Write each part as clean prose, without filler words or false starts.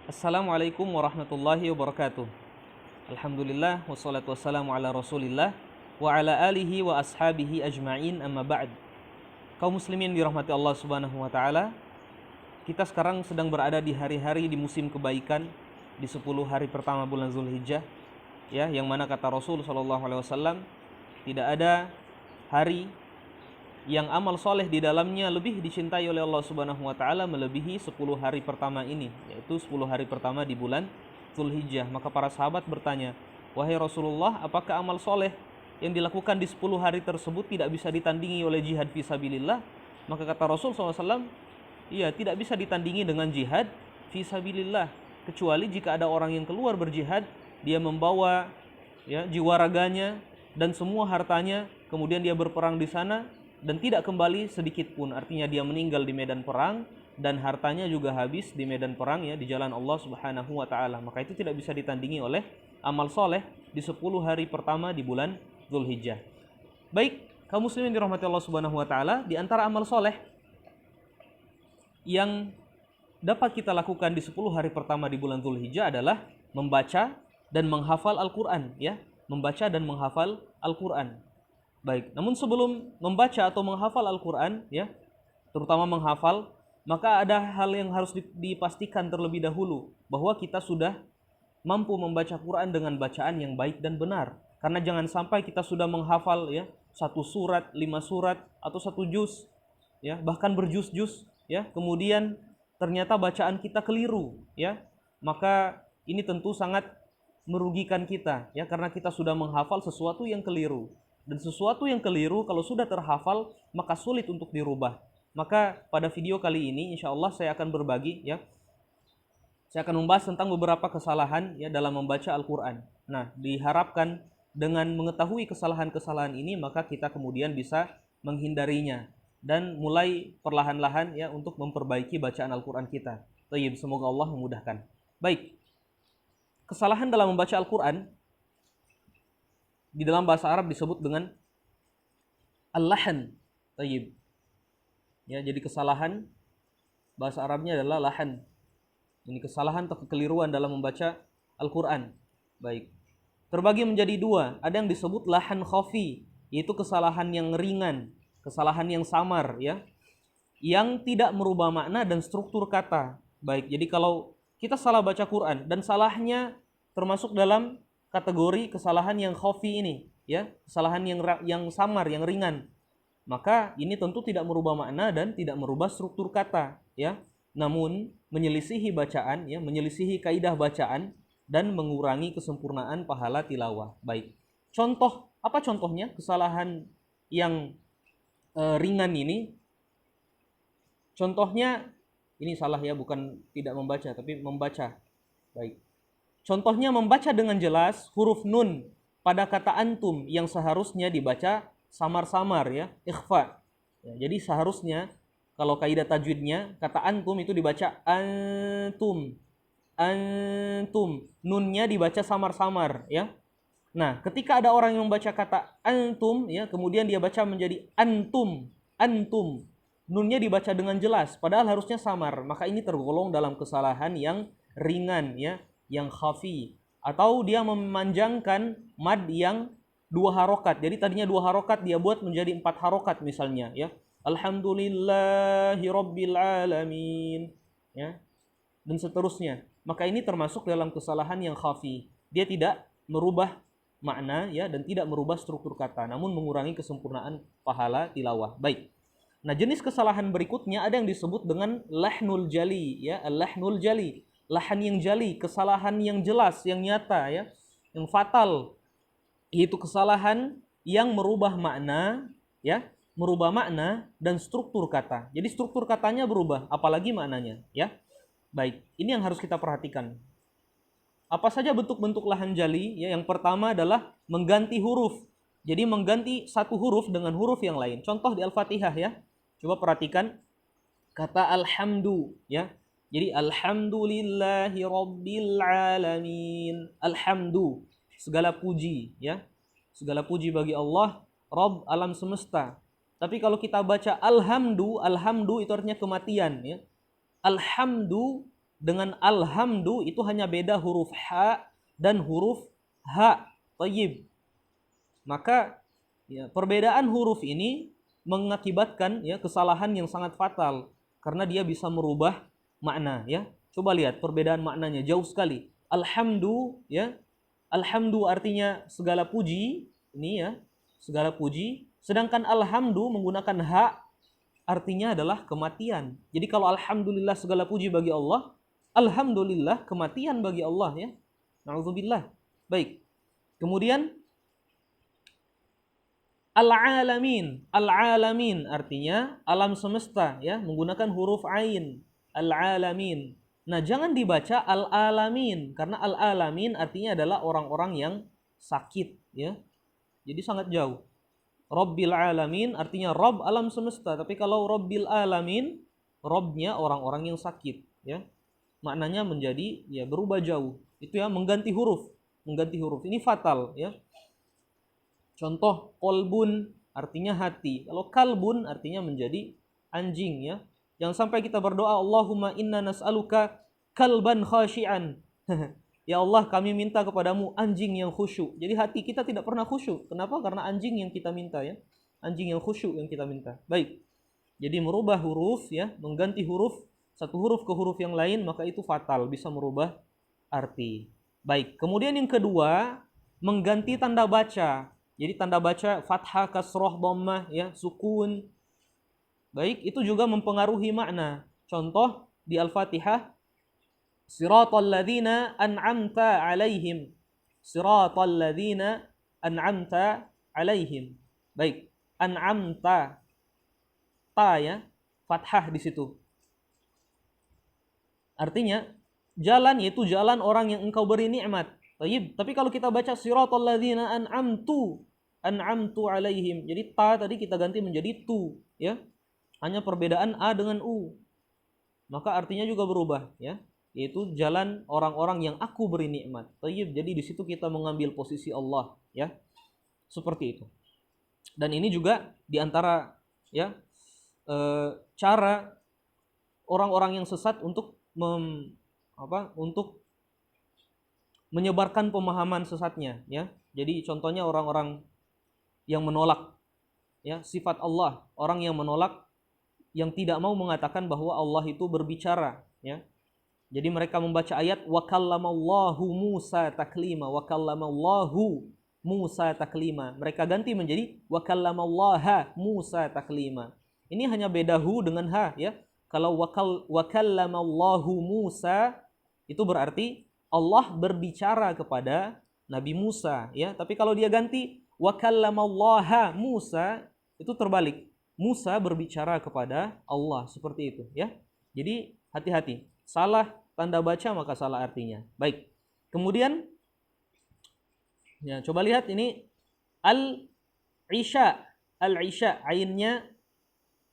Assalamualaikum warahmatullahi wabarakatuh. Alhamdulillah wassalatu wassalamu ala Rasulillah wa ala alihi wa ashabihi ajma'in, amma ba'd. Kaum muslimin dirahmati Allah Subhanahu wa taala, kita sekarang sedang berada di hari-hari di musim kebaikan, di 10 hari pertama bulan Zulhijjah, ya, yang mana kata Rasul sallallahu alaihi wasallam, tidak ada hari yang amal soleh di dalamnya lebih dicintai oleh Allah Subhanahu wa taala melebihi 10 hari pertama ini, yaitu 10 hari pertama di bulan Zulhijjah. Maka para sahabat bertanya, "Wahai Rasulullah, apakah amal soleh yang dilakukan di 10 hari tersebut tidak bisa ditandingi oleh jihad fisabilillah?" Maka kata Rasul SAW, iya, tidak bisa ditandingi dengan jihad fisabilillah, kecuali jika ada orang yang keluar berjihad, dia membawa, ya, jiwa raganya dan semua hartanya, kemudian dia berperang di sana dan tidak kembali sedikit pun, artinya dia meninggal di medan perang dan hartanya juga habis di medan perang, ya, di jalan Allah Subhanahu wa taala. Maka itu tidak bisa ditandingi oleh amal soleh di 10 hari pertama di bulan Zulhijjah. Baik, kaum muslimin dirahmati Allah Subhanahu wa taala, di antara amal soleh yang dapat kita lakukan di 10 hari pertama di bulan Zulhijjah adalah membaca dan menghafal Al-Qur'an, ya, membaca dan menghafal Al-Qur'an. Baik, namun sebelum membaca atau menghafal Al-Qur'an, ya, terutama menghafal, maka ada hal yang harus dipastikan terlebih dahulu, bahwa kita sudah mampu membaca Quran dengan bacaan yang baik dan benar. Karena jangan sampai kita sudah menghafal, ya, satu surat, 5 surat atau satu juz, ya, bahkan berjuz-juz, ya, kemudian ternyata bacaan kita keliru, ya, maka ini tentu sangat merugikan kita, ya, karena kita sudah menghafal sesuatu yang keliru. Dan sesuatu yang keliru kalau sudah terhafal maka sulit untuk dirubah. Maka pada video kali ini insya Allah saya akan berbagi, ya, saya akan membahas tentang beberapa kesalahan, ya, dalam membaca Al-Quran. Nah, diharapkan dengan mengetahui kesalahan-kesalahan ini maka kita kemudian bisa menghindarinya dan mulai perlahan-lahan, ya, untuk memperbaiki bacaan Al-Quran kita. Tayyib, semoga Allah memudahkan. Baik, kesalahan dalam membaca Al-Quran di dalam bahasa Arab disebut dengan al-lahan. Tayyib. Ya, jadi kesalahan bahasa Arabnya adalah lahan. Ini kesalahan atau kekeliruan dalam membaca Al-Qur'an. Baik. Terbagi menjadi dua. Ada yang disebut lahan khafi, yaitu kesalahan yang ringan, kesalahan yang samar, ya, yang tidak merubah makna dan struktur kata. Baik. Jadi kalau kita salah baca Quran dan salahnya termasuk dalam kategori kesalahan yang khafi ini, ya, kesalahan yang samar, yang ringan, maka ini tentu tidak merubah makna dan tidak merubah struktur kata, ya, namun menyelisihi bacaan, ya, menyelisihi kaidah bacaan dan mengurangi kesempurnaan pahala tilawah. Baik, contoh, apa contohnya kesalahan yang ringan ini? Contohnya ini salah, ya, bukan tidak membaca tapi membaca. Baik, contohnya membaca dengan jelas huruf nun pada kata antum yang seharusnya dibaca samar-samar, ya, ikhfa. Ya, jadi seharusnya kalau kaidah tajwidnya kata antum itu dibaca antum. Antum. Nunnya dibaca samar-samar, ya. Nah, ketika ada orang yang membaca kata antum, ya, kemudian dia baca menjadi antum. Antum. Nunnya dibaca dengan jelas padahal harusnya samar. Maka ini tergolong dalam kesalahan yang ringan, ya, yang khafi, atau dia memanjangkan mad yang 2 harokat. Jadi tadinya 2 harokat dia buat menjadi 4 harokat misalnya, ya. Alhamdulillahi rabbil alamin, ya, dan seterusnya. Maka ini termasuk dalam kesalahan yang khafi. Dia tidak merubah makna, ya, dan tidak merubah struktur kata, namun mengurangi kesempurnaan pahala tilawah. Baik. Nah, jenis kesalahan berikutnya ada yang disebut dengan lahnul jali, ya, al-lahnul jali. Lahan yang jali, kesalahan yang jelas, yang nyata, ya, yang fatal, yaitu kesalahan yang merubah makna, ya, merubah makna dan struktur kata. Jadi struktur katanya berubah, apalagi maknanya, ya. Baik, ini yang harus kita perhatikan. Apa saja bentuk-bentuk lahan jali, ya? Yang pertama adalah mengganti huruf. Jadi mengganti satu huruf dengan huruf yang lain. Contoh di Al-Fatihah, ya. Coba perhatikan kata alhamdu, ya. Jadi alhamdulillahi rabbil alamin. Alhamdu, segala puji, ya. Segala puji bagi Allah, Rabb alam semesta. Tapi kalau kita baca alhamdu, alhamdu itu artinya kematian, ya. Alhamdu dengan alhamdu itu hanya beda huruf ha dan huruf ha. Thayyib. Maka ya, perbedaan huruf ini mengakibatkan ya kesalahan yang sangat fatal karena dia bisa merubah makna ya. Coba lihat perbedaan maknanya jauh sekali. Alhamdu ya. Alhamdu artinya segala puji, ini ya, segala puji. Sedangkan alhamdu menggunakan ha artinya adalah kematian. Jadi kalau alhamdulillah segala puji bagi Allah, alhamdulillah kematian bagi Allah ya. Na'udzubillah. Baik. Kemudian al-alamin. Al-alamin artinya alam semesta ya, menggunakan huruf ain. Al-alamin. Nah, jangan dibaca al-alamin karena al-alamin artinya adalah orang-orang yang sakit ya. Jadi sangat jauh. Rabbil alamin artinya Rabb alam semesta, tapi kalau Rabbil alamin Rabbnya orang-orang yang sakit ya. Maknanya menjadi ya berubah jauh. Itu ya mengganti huruf. Mengganti huruf ini fatal ya. Contoh kolbun artinya hati. Kalau kalbun artinya menjadi anjing ya. Jangan sampai kita berdoa Allahumma inna nas'aluka kalban khashi'an. Ya Allah, kami minta kepadamu anjing yang khusyuk. Jadi hati kita tidak pernah khusyuk. Kenapa? Karena anjing yang kita minta ya. Anjing yang khusyuk yang kita minta. Baik. Jadi merubah huruf ya, mengganti huruf satu huruf ke huruf yang lain maka itu fatal, bisa merubah arti. Baik, kemudian yang kedua, mengganti tanda baca. Jadi tanda baca fathah, kasroh, dhammah, ya, sukun. Baik, itu juga mempengaruhi makna. Contoh di Al-Fatihah, siratal ladzina an'amta 'alaihim. Siratal ladzina an'amta 'alaihim. Baik, an'amta, ta ya, fathah di situ. Artinya jalan yaitu jalan orang yang engkau beri nikmat. Tapi kalau kita baca siratal ladzina an'amtu 'alaihim. Jadi ta tadi kita ganti menjadi tu, ya. Hanya perbedaan a dengan u. Maka artinya juga berubah, ya. Yaitu jalan orang-orang yang aku beri nikmat. Jadi di situ kita mengambil posisi Allah, ya. Seperti itu. Dan ini juga di antara ya cara orang-orang yang sesat untuk untuk menyebarkan pemahaman sesatnya ya. Jadi contohnya orang-orang yang menolak ya sifat Allah, orang yang menolak yang tidak mau mengatakan bahwa Allah itu berbicara ya. Jadi mereka membaca ayat wa kallamallahu Musa taklima, wa kallamallahu Musa taklima. Mereka ganti menjadi wa kallamallaha Musa taklima. Ini hanya beda hu dengan ha ya. Kalau wa kallamallahu Musa itu berarti Allah berbicara kepada Nabi Musa ya. Tapi kalau dia ganti wa kallamallaha Musa itu terbalik. Musa berbicara kepada Allah seperti itu ya. Jadi hati-hati. Salah tanda baca maka salah artinya. Baik. Kemudian ya coba lihat ini al-isya. Al-isya ainnya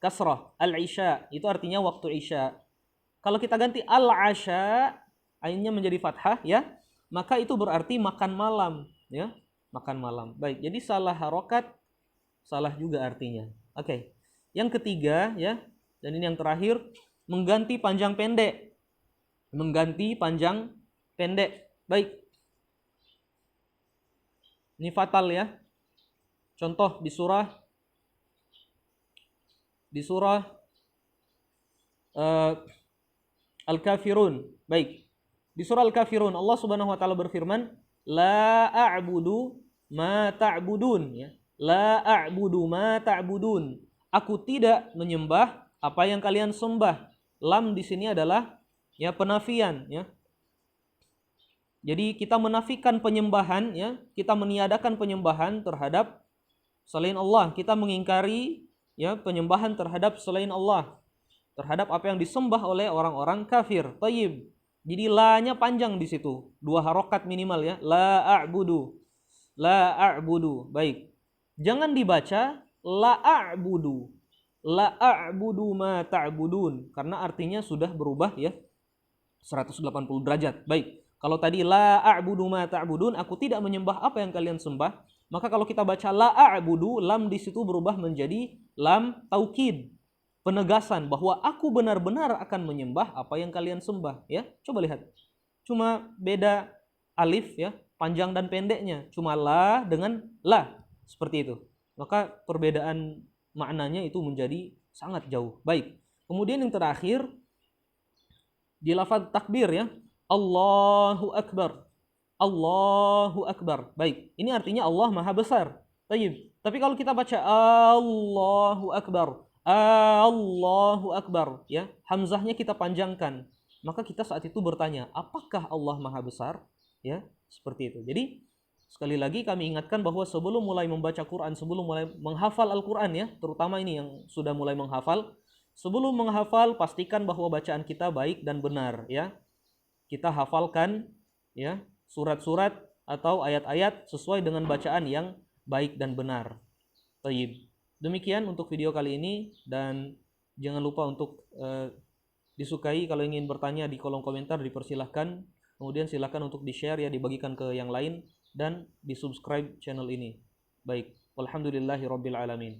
kasrah. Al-isya itu artinya waktu isya. Kalau kita ganti al-asya ainnya menjadi fathah ya, maka itu berarti makan malam ya, makan malam. Baik, jadi salah harokat, salah juga artinya. Oke. Yang ketiga ya, dan ini yang terakhir, mengganti panjang pendek. Mengganti panjang pendek. Baik. Ini fatal ya. Contoh di surah Al-Kafirun. Baik. Di surah Al-Kafirun Allah Subhanahu wa taala berfirman, la a'budu ma ta'budun ya. La a'budu ma ta'budun. Aku tidak menyembah apa yang kalian sembah. Lam di sini adalah ya penafian ya. Jadi kita menafikan penyembahan ya, kita meniadakan penyembahan terhadap selain Allah, kita mengingkari ya penyembahan terhadap selain Allah, terhadap apa yang disembah oleh orang-orang kafir. Thayyib. Jadi la-nya panjang di situ, 2 harokat minimal ya. La a'budu. La a'budu. Baik. Jangan dibaca la a'budu. La a'budu ma ta'budun karena artinya sudah berubah ya 180 derajat. Baik. Kalau tadi la a'budu ma ta'budun, aku tidak menyembah apa yang kalian sembah, maka kalau kita baca la a'budu, lam di situ berubah menjadi lam taukid. penegasan bahwa aku benar-benar akan menyembah apa yang kalian sembah, ya. Coba lihat. Cuma beda alif, ya, panjang dan pendeknya. Cuma la dengan la, seperti itu. Maka perbedaan maknanya itu menjadi sangat jauh. Baik. Kemudian yang terakhir di lafaz takbir, ya. Allahu Akbar. Allahu Akbar. Baik, ini artinya Allah Maha Besar. Baik. Tapi kalau kita baca Allahu Akbar, Allahu Akbar, ya, hamzahnya kita panjangkan. Maka kita saat itu bertanya, apakah Allah Maha Besar? Ya, seperti itu. Jadi sekali lagi kami ingatkan bahwa sebelum mulai membaca Quran, sebelum mulai menghafal Al-Quran, ya, terutama ini yang sudah mulai menghafal, sebelum menghafal pastikan bahwa bacaan kita baik dan benar, ya. Kita hafalkan, ya, surat-surat atau ayat-ayat sesuai dengan bacaan yang baik dan benar. Tayyib. Demikian untuk video kali ini, dan jangan lupa untuk disukai. Kalau ingin bertanya di kolom komentar dipersilahkan. Kemudian silahkan untuk di-share, ya, dibagikan ke yang lain, dan di-subscribe channel ini. Baik. Walhamdulillahirabbil alamin.